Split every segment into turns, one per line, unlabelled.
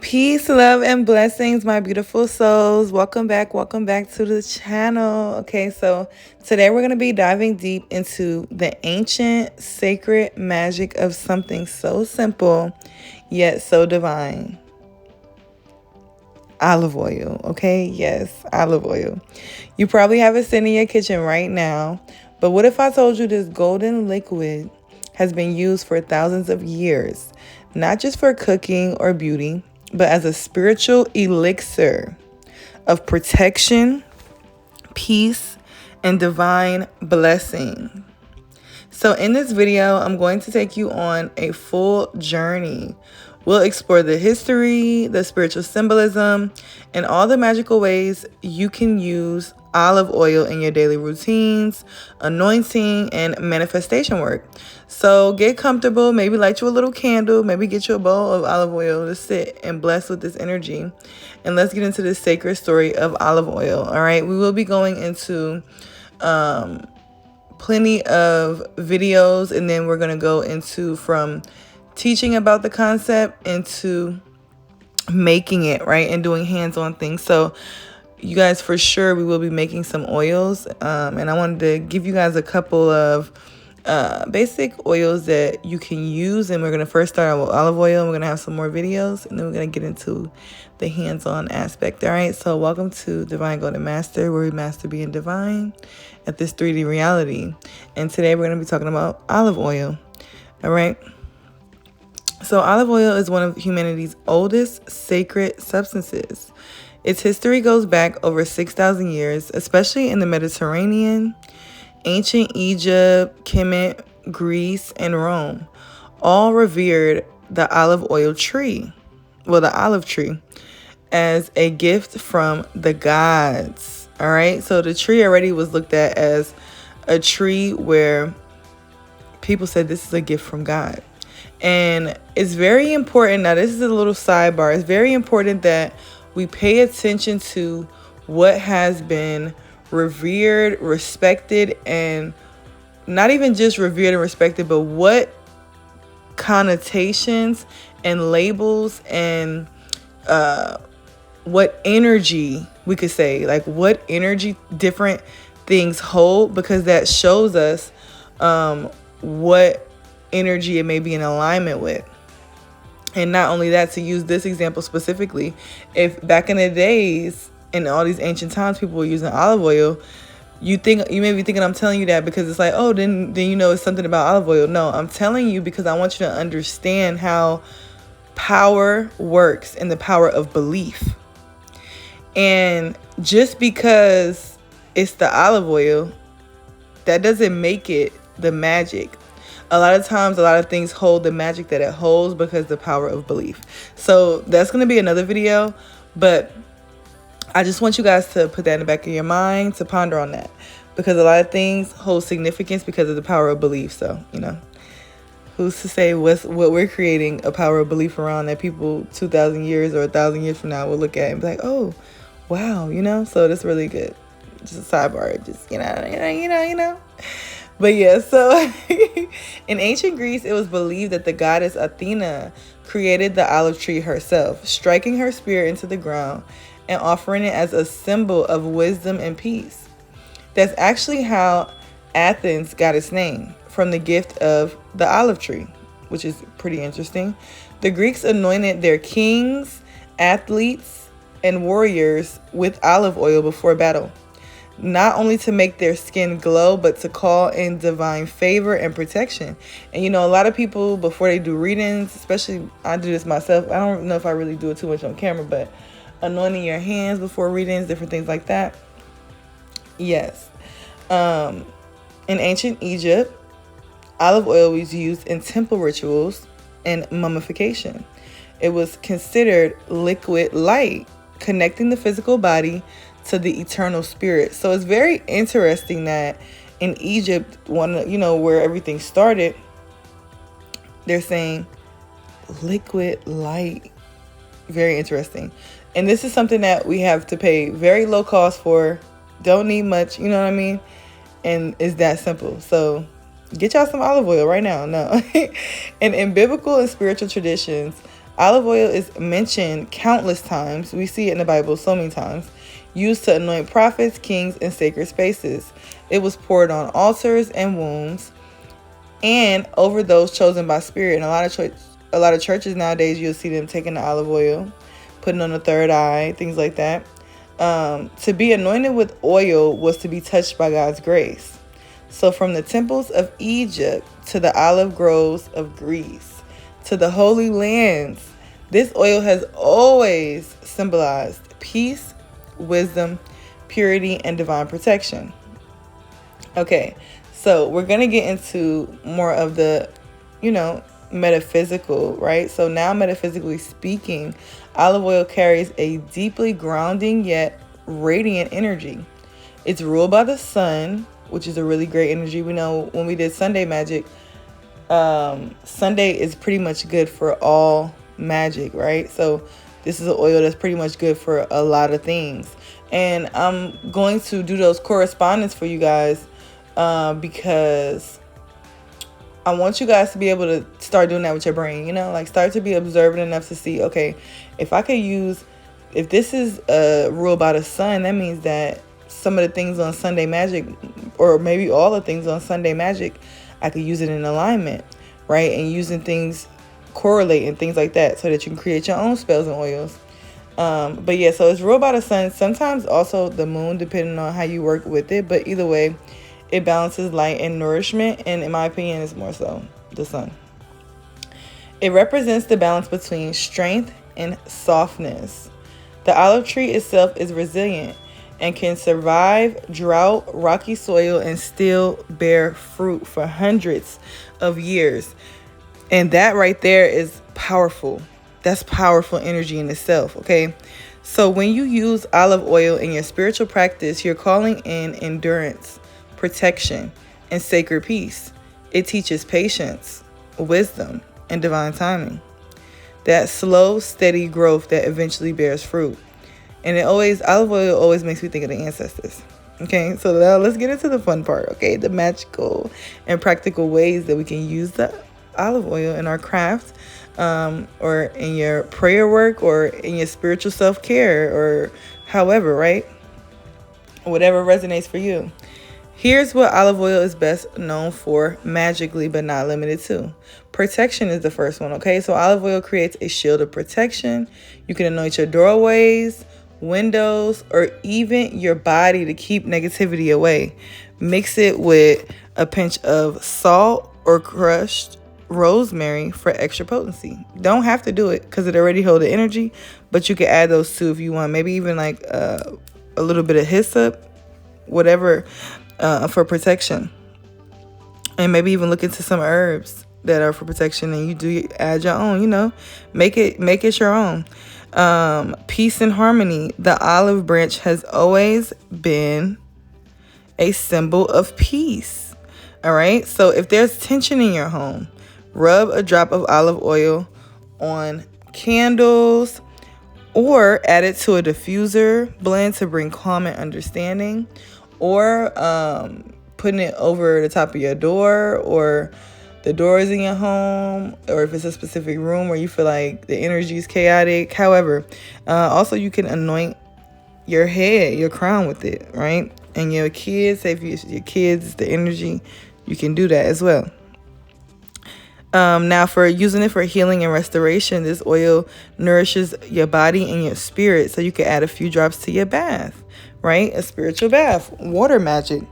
Peace, love, and blessings, my beautiful souls. Welcome back to the channel. Okay, so today we're going to be diving deep into the ancient sacred magic of something so simple yet so divine. Olive oil, okay? Yes, olive oil. You probably have it sitting in your kitchen right now, but what if I told you this golden liquid has been used for thousands of years, not just for cooking or beauty, but as a spiritual elixir of protection, peace, and divine blessing. So in this video, I'm going to take you on a full journey. We'll explore the history, the spiritual symbolism, and all the magical ways you can use olive oil in your daily routines, anointing, and manifestation work. So get comfortable, maybe light you a little candle, maybe get you a bowl of olive oil to sit and bless with this energy. And let's get into this sacred story of olive oil. All right, we will be going into plenty of videos, and then we're going to go into from teaching about the concept into making it, right, and doing hands-on things. So you guys, for sure, we will be making some oils, and I wanted to give you guys a couple of basic oils that you can use. And we're going to first start out with olive oil, and we're going to have some more videos, and then we're going to get into the hands-on aspect. All right, so welcome to Divine Golden Master, where we master being divine at this 3D reality. And today we're going to be talking about olive oil. All right, so olive oil is one of humanity's oldest sacred substances. Its history goes back over 6,000 years, especially in the Mediterranean, ancient Egypt, Kemet, Greece, and Rome. All revered the olive oil tree, the olive tree, as a gift from the gods. All right, so the tree already was looked at as a tree where people said this is a gift from God. And it's very important. Now, this is a little sidebar. It's very important that we pay attention to what has been revered, respected, and not even just revered and respected, but what connotations and labels and what energy, we could say, like what energy different things hold, because that shows us what energy it may be in alignment with. And not only that, to use this example specifically, if back in the days, in all these ancient times, people were using olive oil, you may be thinking I'm telling you that because it's like, oh, then you know it's something about olive oil. No, I'm telling you because I want you to understand how power works and the power of belief. And just because it's the olive oil, that doesn't make it the magic. A lot of times, a lot of things hold the magic that it holds because of the power of belief. So that's going to be another video, but I just want you guys to put that in the back of your mind, to ponder on that, because a lot of things hold significance because of the power of belief. So, you know, who's to say what we're creating a power of belief around that people 2,000 years or 1,000 years from now will look at and be like, oh, wow, you know? So that's really good. Just a sidebar, just, you know. But yeah, so in ancient Greece, it was believed that the goddess Athena created the olive tree herself, striking her spear into the ground and offering it as a symbol of wisdom and peace. That's actually how Athens got its name, from the gift of the olive tree, which is pretty interesting. The Greeks anointed their kings, athletes, and warriors with olive oil before battle, not only to make their skin glow, but to call in divine favor and protection. And you know, a lot of people, before they do readings, especially I do this myself, I don't know if I really do it too much on camera, but anointing your hands before readings, different things like that. Yes. In ancient Egypt, olive oil was used in temple rituals and mummification. It was considered liquid light, connecting the physical body to the eternal spirit. So it's very interesting that in Egypt, where everything started, they're saying liquid light. Very interesting. And this is something that we have to pay very low cost for. Don't need much, you know what I mean? And it's that simple. So get y'all some olive oil right now. No. And in biblical and spiritual traditions, Olive oil is mentioned countless times. We see it in the Bible so many times. Used to anoint prophets, kings, and sacred spaces. It was poured on altars and wombs and over those chosen by spirit. And a lot of churches nowadays, you'll see them taking the olive oil, putting on the third eye, things like that. To be anointed with oil was to be touched by God's grace. So from the temples of Egypt to the olive groves of Greece to the Holy Lands, this oil has always symbolized peace, wisdom, purity, and divine protection. Okay, so we're going to get into more of the, metaphysical, right? So now, metaphysically speaking, olive oil carries a deeply grounding yet radiant energy. It's ruled by the sun, which is a really great energy. We know when we did Sunday magic, Sunday is pretty much good for all magic, right? So this is an oil that's pretty much good for a lot of things. And I'm going to do those correspondence for you guys because I want you guys to be able to start doing that with your brain, start to be observant enough to see, okay, if this is ruled by the sun, that means that some of the things on Sunday magic, or maybe all the things on Sunday magic, I could use it in alignment, right? And using things correlate and things like that so that you can create your own spells and oils. But yeah, so it's ruled by the sun, sometimes also the moon, depending on how you work with it. But either way, it balances light and nourishment, and in my opinion, it's more so the sun. It represents the balance between strength and softness. The olive tree itself is resilient and can survive drought, rocky soil, and still bear fruit for hundreds of years. And that right there is powerful. That's powerful energy in itself, okay? So when you use olive oil in your spiritual practice, you're calling in endurance, protection, and sacred peace. It teaches patience, wisdom, and divine timing. That slow, steady growth that eventually bears fruit. And olive oil always makes me think of the ancestors. Okay, so now let's get into the fun part, okay? The magical and practical ways that we can use the olive oil in our craft, or in your prayer work, or in your spiritual self-care, or however, right? Whatever resonates for you. Here's what olive oil is best known for magically, but not limited to. Protection is the first one, okay? So olive oil creates a shield of protection. You can anoint your doorways, windows, or even your body to keep negativity away. Mix it with a pinch of salt or crushed rosemary for extra potency. Don't have to do it because it already holds the energy, but you can add those too if you want. Maybe even like a little bit of hyssop, whatever, for protection. And maybe even look into some herbs that are for protection, and you do add your own, make it your own. Peace and harmony. The olive branch has always been a symbol of peace. All right. So if there's tension in your home, rub a drop of olive oil on candles or add it to a diffuser blend to bring calm and understanding, or putting it over the top of your door, or the doors in your home, or if it's a specific room where you feel like the energy is chaotic. However, also you can anoint your head, your crown with it, right? And your kids, say if your kids, the energy, you can do that as well. Now for using it for healing and restoration, this oil nourishes your body and your spirit. So you can add a few drops to your bath, right? A spiritual bath, water magic.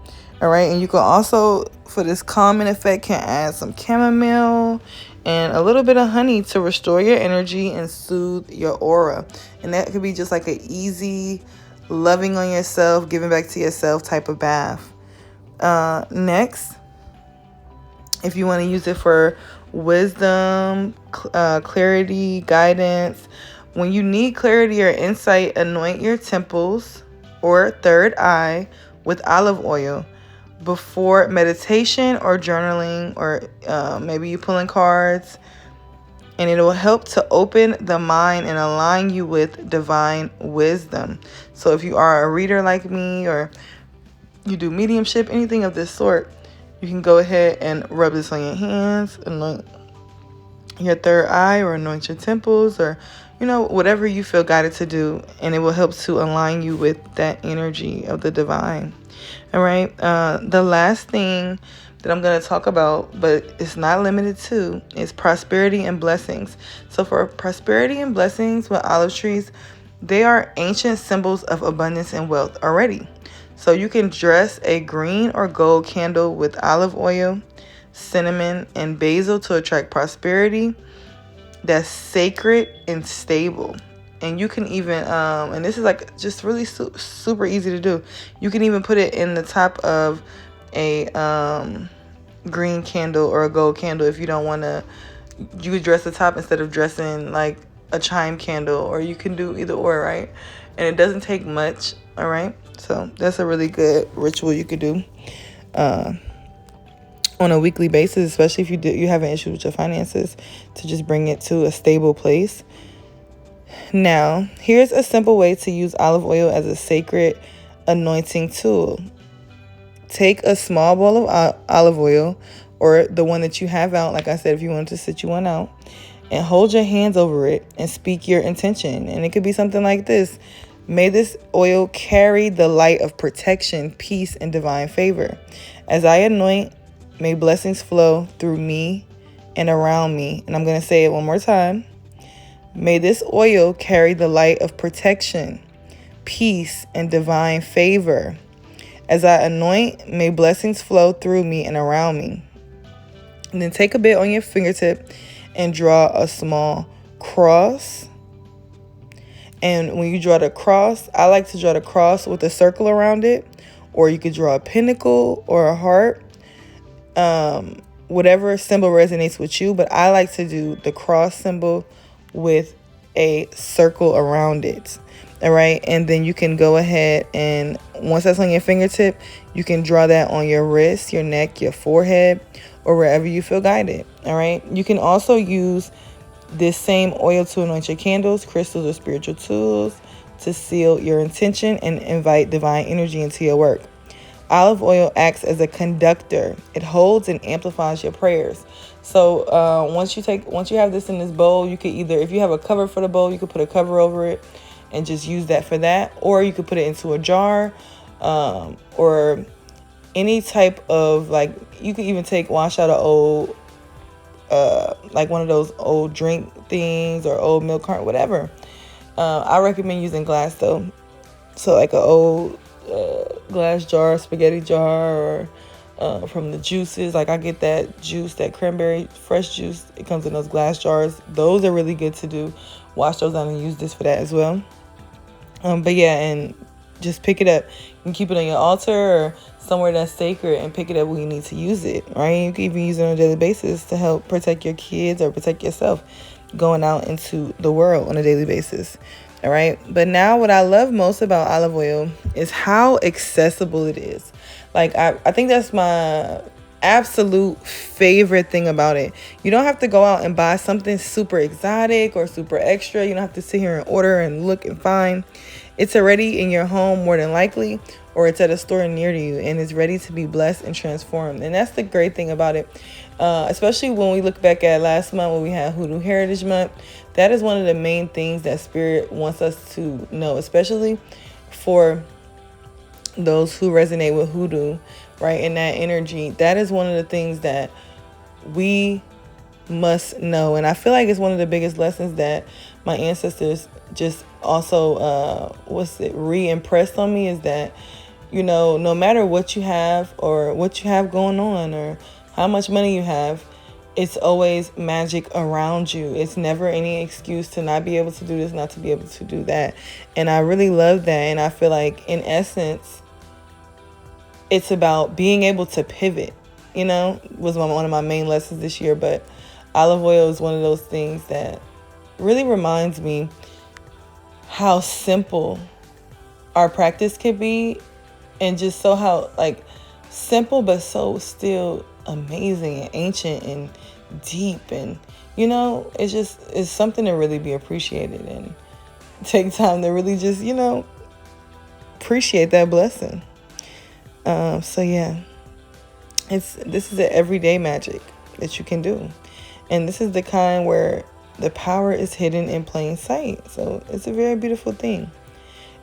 All right. And you can also, for this calming effect, can add some chamomile and a little bit of honey to restore your energy and soothe your aura. And that could be just like an easy loving on yourself, giving back to yourself type of bath. Next, if you want to use it for wisdom, clarity, guidance. When you need clarity or insight, anoint your temples or third eye with olive oil before meditation or journaling, or maybe you pulling cards, and it will help to open the mind and align you with divine wisdom. So if you are a reader like me, or you do mediumship, anything of this sort, you can go ahead and rub this on your hands, anoint your third eye or anoint your temples, or whatever you feel guided to do, and it will help to align you with that energy of the divine. All right. The last thing that I'm going to talk about, but it's not limited to, is prosperity and blessings. So for prosperity and blessings with olive trees, they are ancient symbols of abundance and wealth already. So you can dress a green or gold candle with olive oil, cinnamon, and basil to attract prosperity that's sacred and stable. And you can even, and this is like just really super easy to do. You can even put it in the top of a green candle or a gold candle if you don't want to. You could dress the top instead of dressing like a chime candle, or you can do either or, right? And it doesn't take much, all right? So that's a really good ritual you could do on a weekly basis, especially if you have an issue with your finances, to just bring it to a stable place. Now, here's a simple way to use olive oil as a sacred anointing tool. Take a small bowl of olive oil, or the one that you have out, like I said, if you wanted to sit you one out, and hold your hands over it and speak your intention. And it could be something like this: may this oil carry the light of protection, peace, and divine favor. As I anoint, may blessings flow through me and around me. And I'm going to say it one more time. May this oil carry the light of protection, peace, and divine favor. As I anoint, may blessings flow through me and around me. And then take a bit on your fingertip and draw a small cross. And when you draw the cross, I like to draw the cross with a circle around it, or you could draw a pentacle or a heart. Whatever symbol resonates with you, but I like to do the cross symbol with a circle around it. All right. And then you can go ahead, and once that's on your fingertip, you can draw that on your wrist, your neck, your forehead, or wherever you feel guided. All right. You can also use this same oil to anoint your candles, crystals, or spiritual tools to seal your intention and invite divine energy into your work. Olive oil acts as a conductor. It holds and amplifies your prayers. So once you have this in this bowl, you could either, if you have a cover for the bowl, you could put a cover over it and just use that for that. Or you could put it into a jar, or any type of, like, you could even wash out an old, like one of those old drink things or old milk carton, whatever. I recommend using glass though. So like an old glass jar, spaghetti jar, or from the juices. Like I get that juice, that cranberry fresh juice. It comes in those glass jars. Those are really good to do. Wash those out and use this for that as well. But yeah, and just pick it up. You can keep it on your altar or somewhere that's sacred and pick it up when you need to use it, right? You can even use it on a daily basis to help protect your kids or protect yourself going out into the world on a daily basis. All right. But now what I love most about olive oil is how accessible it is. Like, I think that's my absolute favorite thing about it. You don't have to go out and buy something super exotic or super extra. You don't have to sit here and order and look and find. It's already in your home more than likely, or it's at a store near to you, and it's ready to be blessed and transformed. And that's the great thing about it. Especially when we look back at last month when we had Hoodoo Heritage Month. That is one of the main things that Spirit wants us to know, especially for those who resonate with Hoodoo, right? And that energy. That is one of the things that we must know. And I feel like it's one of the biggest lessons that my ancestors just also re-impressed on me, is that, no matter what you have or what you have going on or how much money you have, it's always magic around you. It's never any excuse to not be able to do this, not to be able to do that. And I really love that. And I feel like in essence, it's about being able to pivot, was one of my main lessons this year. But olive oil is one of those things that really reminds me how simple our practice could be, and just so how simple but so still amazing and ancient and deep, and it's something to really be appreciated and take time to really just appreciate that blessing. So yeah, this is an everyday magic that you can do. And this is the kind where the power is hidden in plain sight. So it's a very beautiful thing.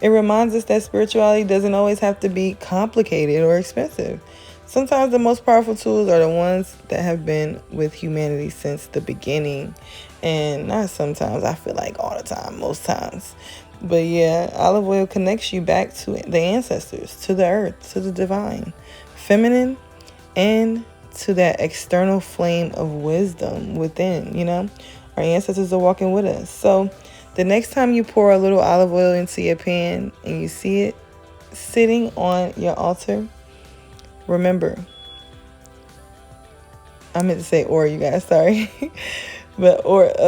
It reminds us that spirituality doesn't always have to be complicated or expensive. Sometimes the most powerful tools are the ones that have been with humanity since the beginning. And not sometimes, I feel like all the time, most times. But yeah, olive oil connects you back to the ancestors, to the earth, to the divine, feminine, and to that external flame of wisdom within, you know. Our ancestors are walking with us. So the next time you pour a little olive oil into your pan and you see it sitting on your altar, remember, I meant to say or, you guys, sorry. But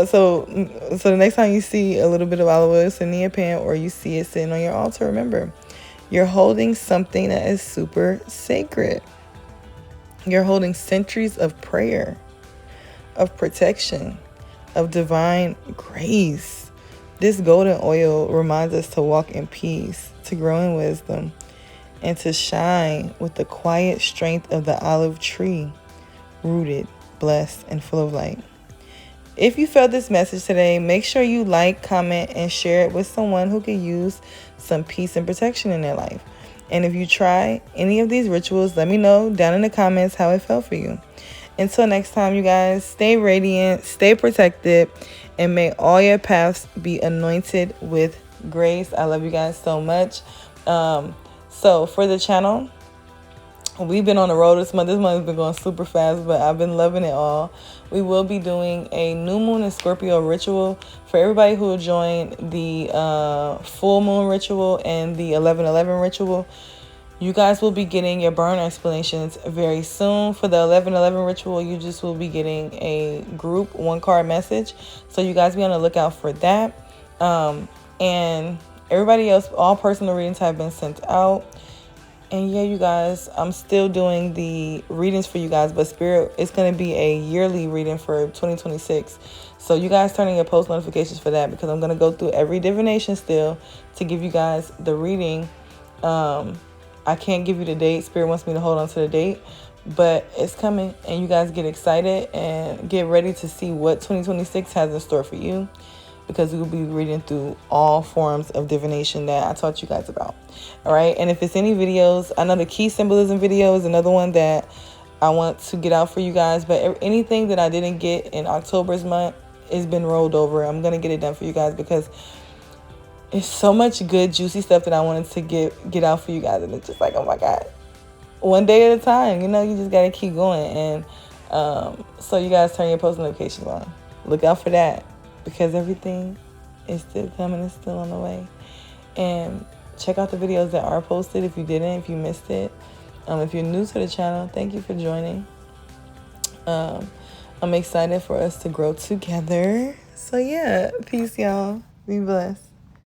so the next time you see a little bit of olive oil sitting in your pan or you see it sitting on your altar, remember, you're holding something that is super sacred. You're holding centuries of prayer, of protection, of divine grace. This golden oil reminds us to walk in peace, to grow in wisdom, and to shine with the quiet strength of the olive tree, rooted, blessed, and full of light. If you felt this message today, make sure you like, comment, and share it with someone who could use some peace and protection in their life. And if you try any of these rituals, let me know down in the comments how it felt for you. Until next time, you guys, stay radiant, stay protected, and may all your paths be anointed with grace. I love you guys so much. So for the channel, we've been on the road this month. This month has been going super fast, but I've been loving it all. We will be doing a new moon and Scorpio ritual for everybody who will join the full moon ritual and the 11/11 ritual. You guys will be getting your burn explanations very soon. For the 11/11 ritual, you just will be getting a group 1-card message. So you guys be on the lookout for that. And everybody else, all personal readings have been sent out. And yeah, you guys, I'm still doing the readings for you guys, but Spirit, it's going to be a yearly reading for 2026. So you guys turn in your post notifications for that, because I'm going to go through every divination still to give you guys the reading. I can't give you the date. Spirit wants me to hold on to the date, but it's coming, and you guys get excited and get ready to see what 2026 has in store for you, because we will be reading through all forms of divination that I taught you guys about. All right. And if it's any videos, I know the key symbolism video is another one that I want to get out for you guys. But anything that I didn't get in October's month has been rolled over. I'm going to get it done for you guys, because it's so much good, juicy stuff that I wanted to get out for you guys. And it's just like, oh my God, one day at a time, you know, you just got to keep going. And so you guys turn your post notifications on. Look out for that, because everything is still coming. It's still on the way. And check out the videos that are posted if you didn't, if you missed it. If you're new to the channel, thank you for joining. I'm excited for us to grow together. So yeah, peace, y'all. Be blessed.